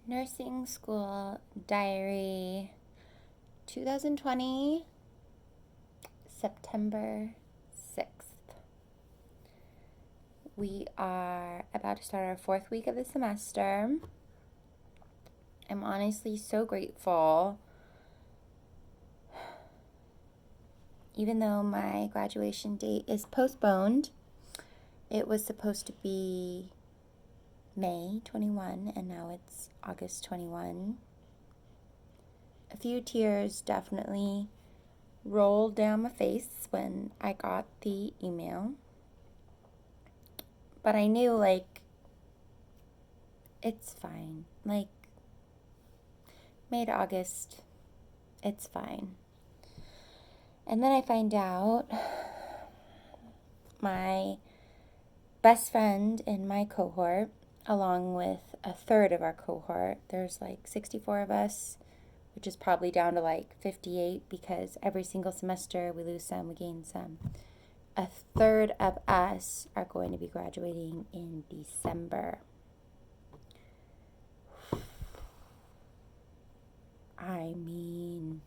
Nursing School Diary 2020, September 6th. We are about to start our fourth week of the semester. I'm honestly so grateful. Even though my graduation date is postponed, it was supposed to be May 21 and now it's August 21. A few tears definitely rolled down my face when I got the email. But I knew, it's fine. May to August, it's fine. And then I find out my best friend in my cohort, along with a third of our cohort, there's 64 of us, which is probably down to 58 because every single semester we lose some, we gain some. A third of us are going to be graduating in December. I mean,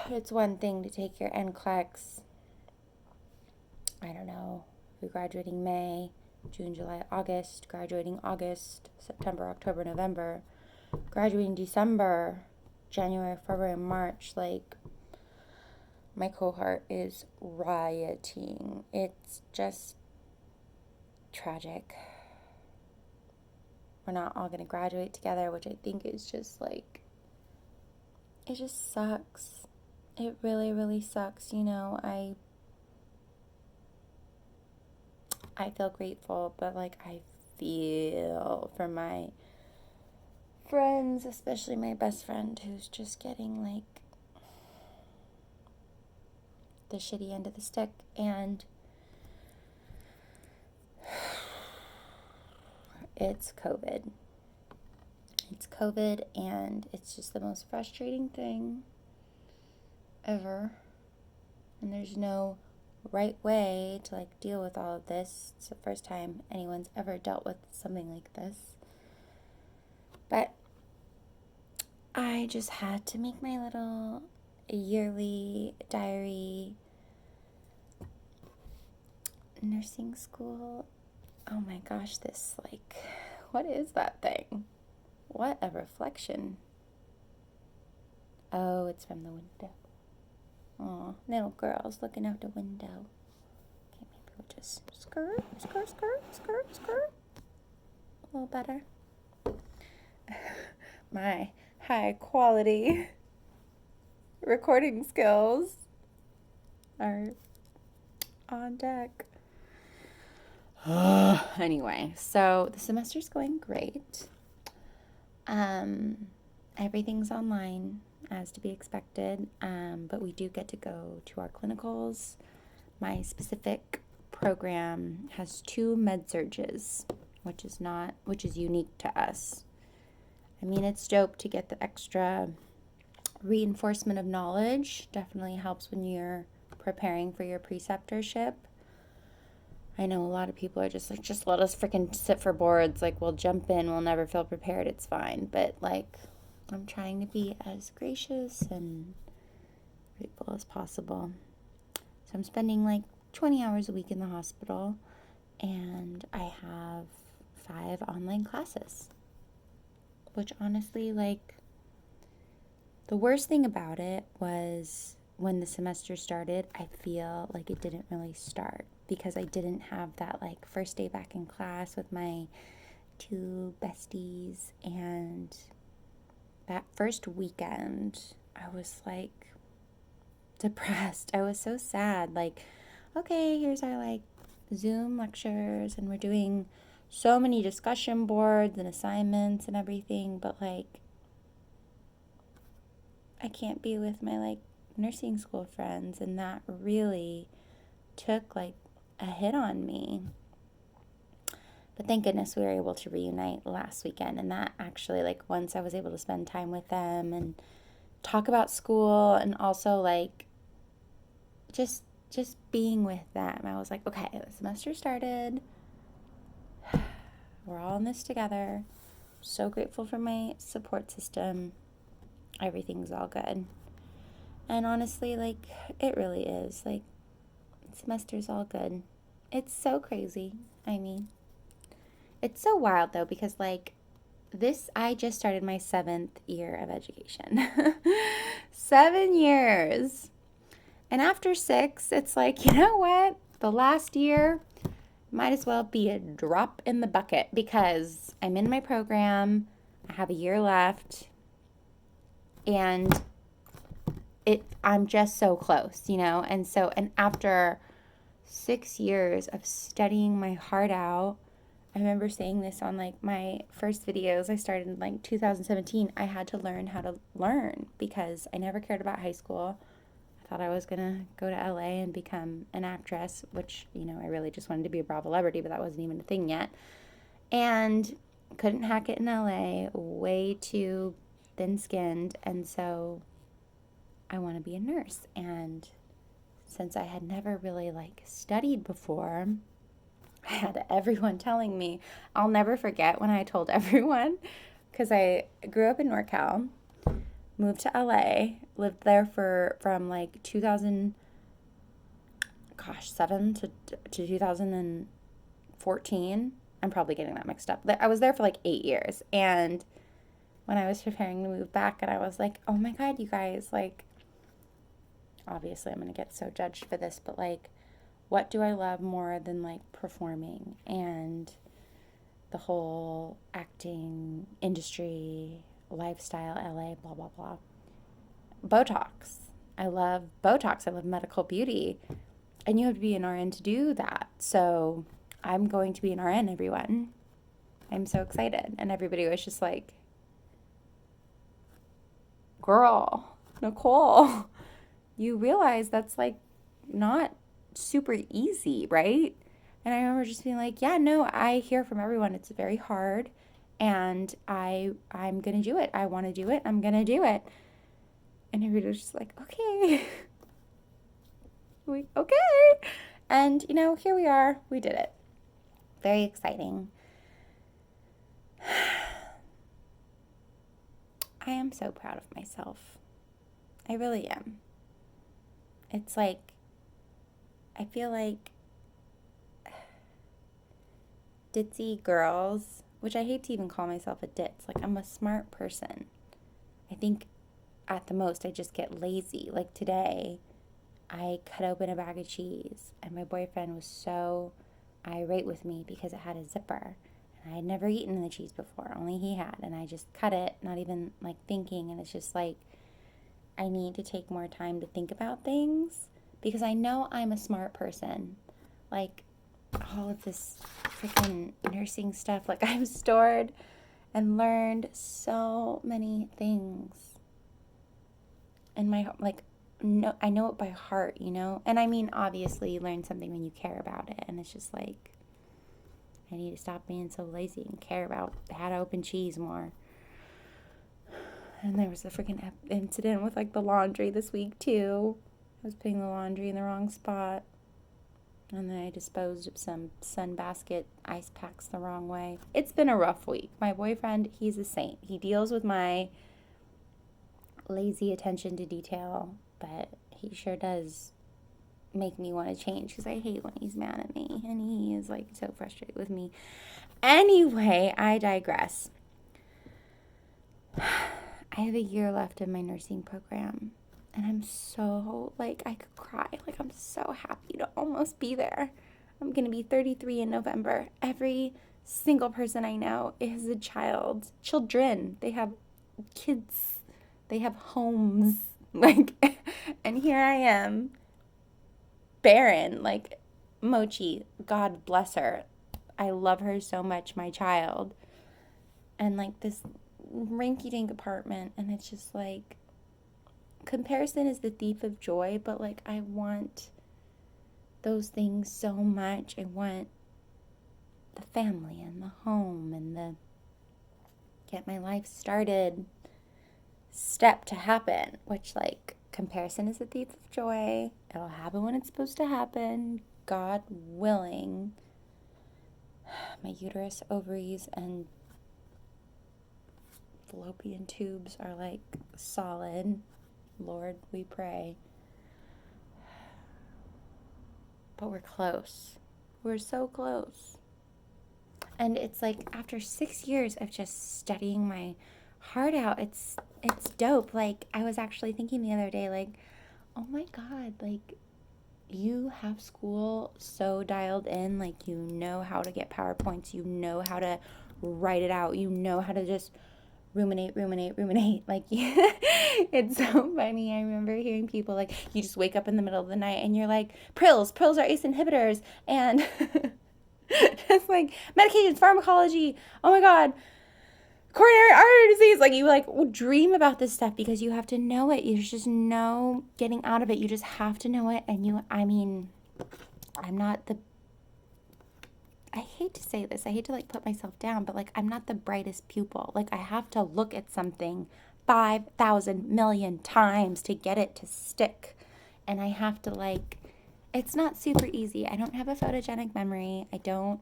it's one thing to take your NCLEX, I don't know, if you're graduating May, June, July, August, graduating August, September, October, November, graduating December, January, February, March. My cohort is rioting. It's just tragic. We're not all going to graduate together, which I think is just it just sucks. It really, really sucks. I feel grateful, but I feel for my friends, especially my best friend who's just getting the shitty end of the stick. And it's COVID. It's COVID, and it's just the most frustrating thing ever. And there's no right way to deal with all of this. It's the first time anyone's ever dealt with something like this. But I just had to make my little yearly diary. Nursing school. Oh my gosh, this what is that thing? What a reflection. Oh, it's from the window. Aw, little girl's looking out the window. Okay, maybe we'll just skirt. A little better. My high quality recording skills are on deck. Anyway, so the semester's going great. Everything's online as to be expected, but we do get to go to our clinicals. My specific program has 2 med surges, which is unique to us. I mean, it's dope to get the extra reinforcement of knowledge. Definitely helps when you're preparing for your preceptorship. I know a lot of people are just just let us freaking sit for boards. We'll jump in. We'll never feel prepared. It's fine. But, I'm trying to be as gracious and grateful as possible. So I'm spending 20 hours a week in the hospital, and I have 5 online classes. Which honestly, the worst thing about it was when the semester started, I feel like it didn't really start because I didn't have that first day back in class with my 2 besties. And that first weekend, I was depressed. I was so sad. Okay, here's our Zoom lectures, and we're doing so many discussion boards and assignments and everything, but I can't be with my nursing school friends, and that really took a hit on me. But thank goodness we were able to reunite last weekend, and that actually once I was able to spend time with them and talk about school, and also just being with them, I was okay, the semester started. We're all in this together. So grateful for my support system. Everything's all good. And honestly, like, it really is. Like, semester's all good. It's so crazy. I mean, it's so wild though, because like, I just started my 7th year of education. 7 years. And after 6, it's like, you know what? The last year might as well be a drop in the bucket because I'm in my program. I have a year left. And I'm just so close, you know? And after 6 years of studying my heart out, I remember saying this on like my first videos I started in like 2017. I had to learn how to learn because I never cared about high school. I thought I was going to go to LA and become an actress, which, you know, I really just wanted to be a Bravo celebrity, but that wasn't even a thing yet. And couldn't hack it in LA, way too thin-skinned, and so I want to be a nurse. And since I had never really like studied before, I had everyone telling me. I'll never forget when I told everyone, because I grew up in NorCal, moved to LA, lived there from like 2007 to 2014. I'm probably getting that mixed up. I was there for like 8 years. And when I was preparing to move back, and I was like, oh my God, you guys, like, obviously I'm going to get so judged for this, but like, what do I love more than like performing and the whole acting industry, lifestyle, LA, blah, blah, blah. Botox. I love Botox. I love medical beauty. And you have to be an RN to do that. So I'm going to be an RN, everyone. I'm so excited. And everybody was just like, girl, Nicole, you realize that's like not super easy, right? And I remember just being like, yeah, no, I hear from everyone it's very hard, and I'm going to do it. I want to do it. I'm going to do it. And everybody was just like, okay. Okay. And, you know, here we are. We did it. Very exciting. I am so proud of myself. I really am. It's like, I feel like ditzy girls, which I hate to even call myself a ditz. Like, I'm a smart person. I think at the most I just get lazy. Like today, I cut open a bag of cheese, and my boyfriend was so irate with me because it had a zipper. And I had never eaten the cheese before, only he had. And I just cut it, not even like thinking. And it's just like, I need to take more time to think about things because I know I'm a smart person. Like, all of this freaking nursing stuff, like, I've stored and learned so many things. And no, I know it by heart, you know? And I mean, obviously, you learn something when you care about it. And it's just like, I need to stop being so lazy and care about how to open cheese more. And there was a freaking incident with, like, the laundry this week, too. I was putting the laundry in the wrong spot. And then I disposed of some Sunbasket ice packs the wrong way. It's been a rough week. My boyfriend, he's a saint. He deals with my lazy attention to detail, but he sure does make me want to change because I hate when he's mad at me. And he is, like, so frustrated with me. Anyway, I digress. I have a year left in my nursing program, and I'm so, like, I could cry. Like, I'm so happy to almost be there. I'm going to be 33 in November. Every single person I know is a child. Children. They have kids. They have homes. Like, and here I am, barren. Like, Mochi, God bless her. I love her so much, my child. And, like, this rinky-dink apartment, and it's just like, comparison is the thief of joy, but like, I want those things so much. I want the family and the home and the get my life started step to happen, which, like, comparison is the thief of joy. It'll happen when it's supposed to happen, God willing. My uterus, ovaries, and fallopian tubes are like solid. Lord, we pray. But we're close. We're so close. And it's like after 6 years of just studying my heart out, it's dope. Like I was actually thinking the other day, like, oh my God, like you have school so dialed in, like you know how to get PowerPoints, you know how to write it out, you know how to just ruminate. Like it's so funny. I remember hearing people like you just wake up in the middle of the night and you're like, Prills are ACE inhibitors, and it's like medications, pharmacology. Oh my God, coronary artery disease. Like you like dream about this stuff because you have to know it. There's just no getting out of it. You just have to know it. And I'm not the, I hate to say this, I hate to like put myself down, but like I'm not the brightest pupil. Like I have to look at something 5,000 million times to get it to stick. And I have to like, it's not super easy. I don't have a photogenic memory. I'm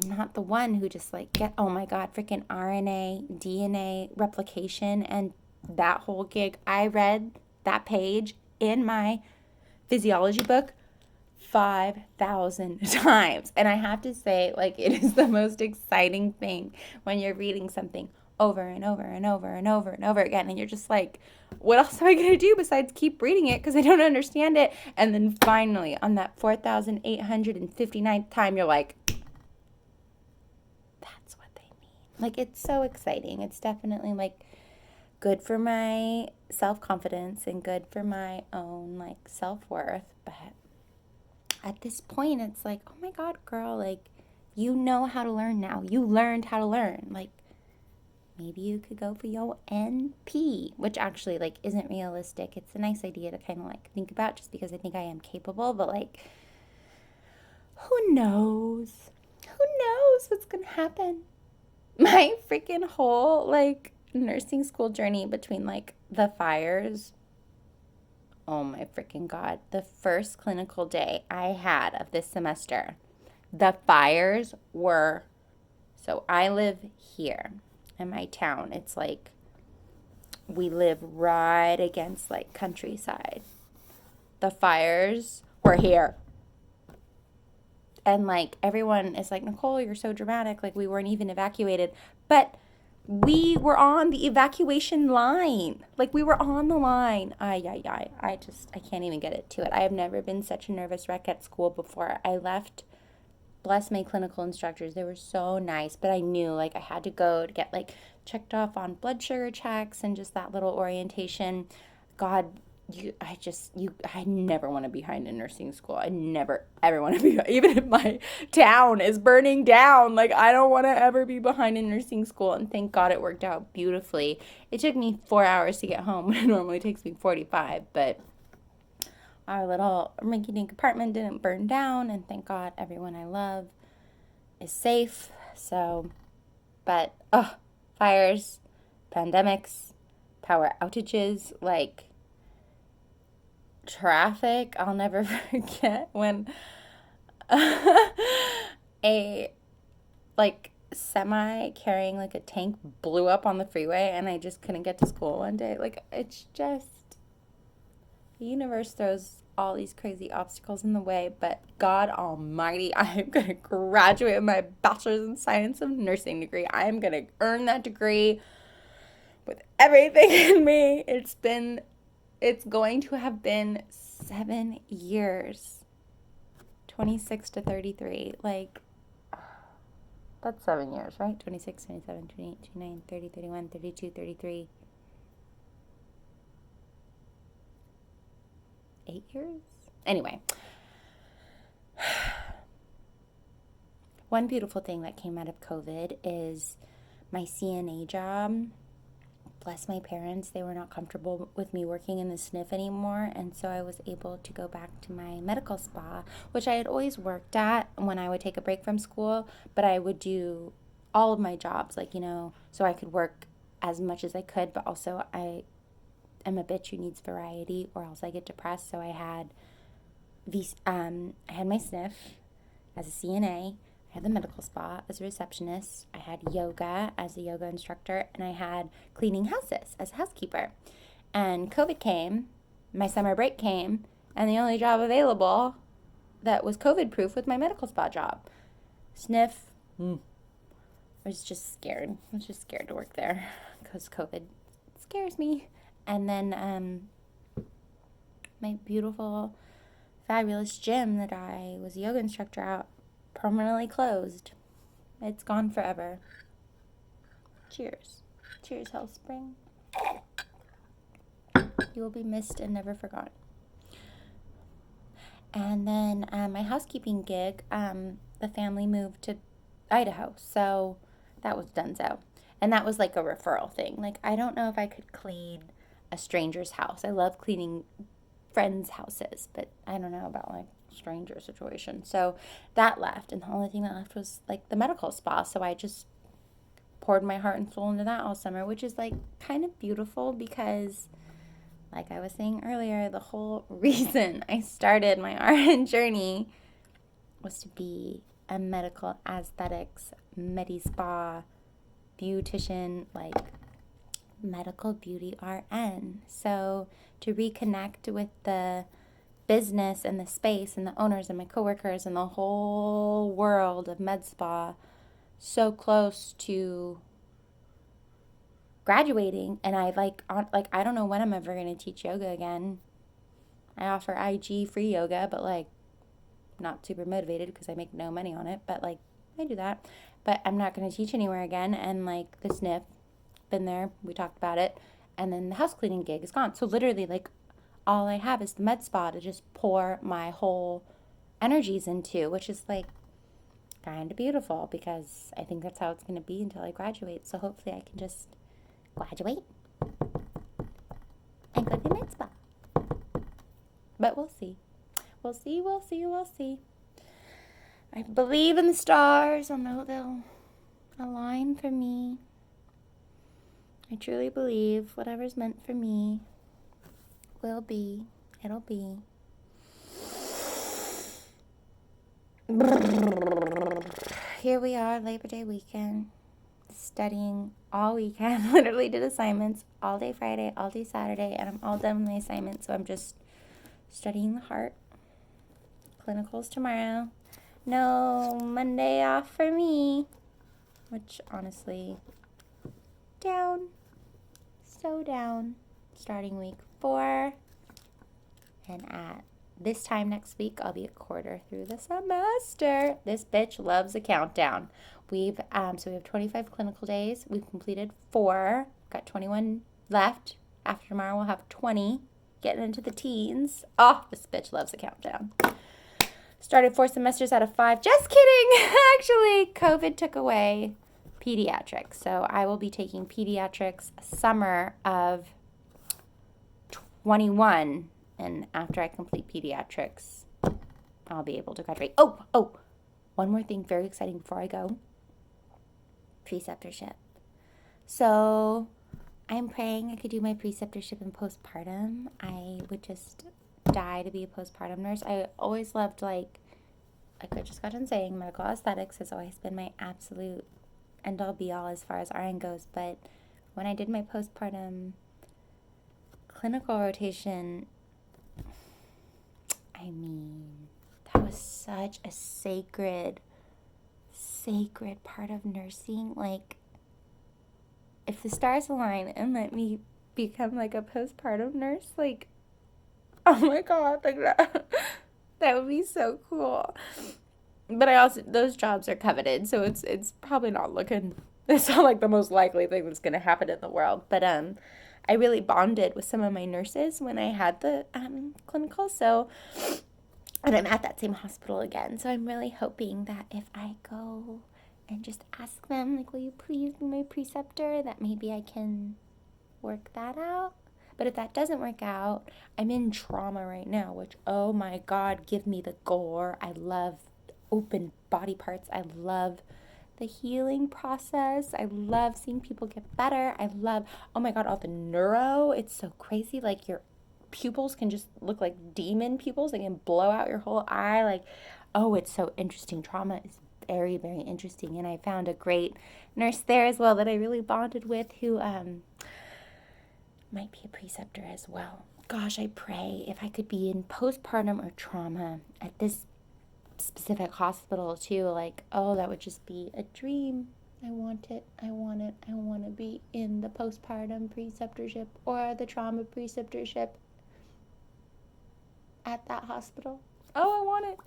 not the one who just like oh my God, freaking RNA, DNA replication and that whole gig. I read that page in my physiology book 5,000 times. And I have to say, like, it is the most exciting thing when you're reading something over and over and over and over and over again. And you're just like, what else am I going to do besides keep reading it because I don't understand it? And then finally, on that 4,859th time, you're like, that's what they mean. Like, it's so exciting. It's definitely like good for my self-confidence and good for my own like self-worth. But at this point, it's like, oh my God, girl, like, you know how to learn now. You learned how to learn. Like, maybe you could go for your NP, which actually, like, isn't realistic. It's a nice idea to kind of, like, think about just because I think I am capable. But, like, who knows? Who knows what's going to happen? My freaking whole, like, nursing school journey between, like, the fires. Oh my freaking God. The first clinical day I had of this semester, the fires were, so I live here in my town. It's like we live right against like countryside. The fires were here. And like everyone is like, Nicole, you're so dramatic. Like we weren't even evacuated. But we were on the evacuation line. Like we were on the line. I can't even get it to it. I have never been such a nervous wreck at school before. I left, bless my clinical instructors. They were so nice, but I knew like I had to go to get like checked off on blood sugar checks and just that little orientation. God, I never want to be behind in nursing school. I never, ever want to be, even if my town is burning down, like I don't want to ever be behind in nursing school. And thank God it worked out beautifully. It took me 4 hours to get home when it normally takes me 45, but our little rinky-dink apartment didn't burn down, and thank God everyone I love is safe. So, but, fires, pandemics, power outages, like, traffic. I'll never forget when a like semi carrying like a tank blew up on the freeway and I just couldn't get to school one day. Like it's just the universe throws all these crazy obstacles in the way, but God Almighty, I am going to graduate with my bachelor's in science of nursing degree. I am going to earn that degree with everything in me. It's going to have been 7 years, 26 to 33. Like, that's 7 years, right? 26, 27, 28, 29, 30, 31, 32, 33. 8 years? Anyway. One beautiful thing that came out of COVID is my CNA job. Bless my parents, they were not comfortable with me working in the SNF anymore, and so I was able to go back to my medical spa, which I had always worked at when I would take a break from school, but I would do all of my jobs, like, so I could work as much as I could, but also I am a bitch who needs variety or else I get depressed, so I had my SNF as a CNA. I had the medical spa as a receptionist. I had yoga as a yoga instructor, and I had cleaning houses as a housekeeper. And COVID came, my summer break came, and the only job available that was COVID proof was my medical spa job. Sniff. I was just scared. I was just scared to work there because COVID scares me. And then my beautiful, fabulous gym that I was a yoga instructor at permanently closed. It's gone forever. Cheers. Cheers, Health Spring. You will be missed and never forgotten. And then my housekeeping gig, the family moved to Idaho, so that was donezo. And that was like a referral thing. Like, I don't know if I could clean a stranger's house. I love cleaning friends' houses, but I don't know about like stranger situation. So that left, and the only thing that left was like the medical spa. So I just poured my heart and soul into that all summer, which is like kind of beautiful because, like I was saying earlier, the whole reason I started my RN journey was to be a medical aesthetics, medi-spa, beautician, like medical beauty RN. So to reconnect with the business and the space and the owners and my coworkers and the whole world of med spa so close to graduating, and I I don't know when I'm ever going to teach yoga again. I offer IG free yoga, but like not super motivated because I make no money on it, but like I do that. But I'm not going to teach anywhere again, and like the sniff, been there, we talked about it, and then the house cleaning gig is gone. So literally like all I have is the med spa to just pour my whole energies into, which is like kind of beautiful because I think that's how it's going to be until I graduate. So hopefully I can just graduate and go to med spa. But we'll see. We'll see, we'll see, we'll see. I believe in the stars. I know they'll align for me. I truly believe whatever's meant for me will be. It'll be. Here we are, Labor Day weekend, studying all weekend. Literally did assignments all day Friday, all day Saturday, and I'm all done with my assignments, so I'm just studying the heart. Clinicals tomorrow. No Monday off for me, which honestly, down. So down. Starting week 4, and at this time next week, I'll be a quarter through the semester. This bitch loves a countdown. We have 25 clinical days. We've completed 4. Got 21 left. After tomorrow, we'll have 20. Getting into the teens. Oh, this bitch loves a countdown. Started 4 semesters out of 5. Just kidding. Actually, COVID took away pediatrics. So I will be taking pediatrics summer of 21. And after I complete pediatrics, I'll be able to graduate. Oh, one more thing very exciting before I go. Preceptorship. So I'm praying I could do my preceptorship in postpartum. I would just die to be a postpartum nurse. I always loved, like I just got done saying, medical aesthetics has always been my absolute end-all be-all as far as RN goes. But when I did my postpartum clinical rotation, I mean, that was such a sacred part of nursing. Like, if the stars align and let me become like a postpartum nurse, like, oh my God, like that would be so cool. But I also, those jobs are coveted, so it's probably not looking, it's not like the most likely thing that's going to happen in the world. But I really bonded with some of my nurses when I had the clinical. So, and I'm at that same hospital again. So I'm really hoping that if I go and just ask them, like, will you please be my preceptor, that maybe I can work that out. But if that doesn't work out, I'm in trauma right now, which, oh my God, give me the gore. I love open body parts. I love the healing process. I love seeing people get better. I love, oh my God, all the neuro. It's so crazy. Like, your pupils can just look like demon pupils. They can blow out your whole eye. Like, oh, it's so interesting. Trauma is very, very interesting. And I found a great nurse there as well that I really bonded with, who might be a preceptor as well. Gosh, I pray if I could be in postpartum or trauma at this specific hospital too. Like, oh, that would just be a dream. I want it. I want it. I want to be in the postpartum preceptorship or the trauma preceptorship at that hospital. Oh, I want it.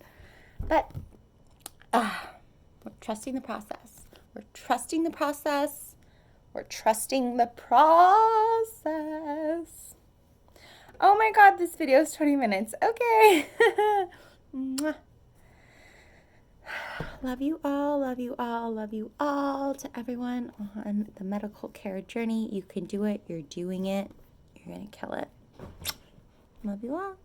But we're trusting the process. We're trusting the process. We're trusting the process. Oh my God, this video is 20 minutes. Okay. Mwah. Love you all, love you all, love you all. To everyone on the medical care journey, you can do it. You're doing it. You're going to kill it. Love you all.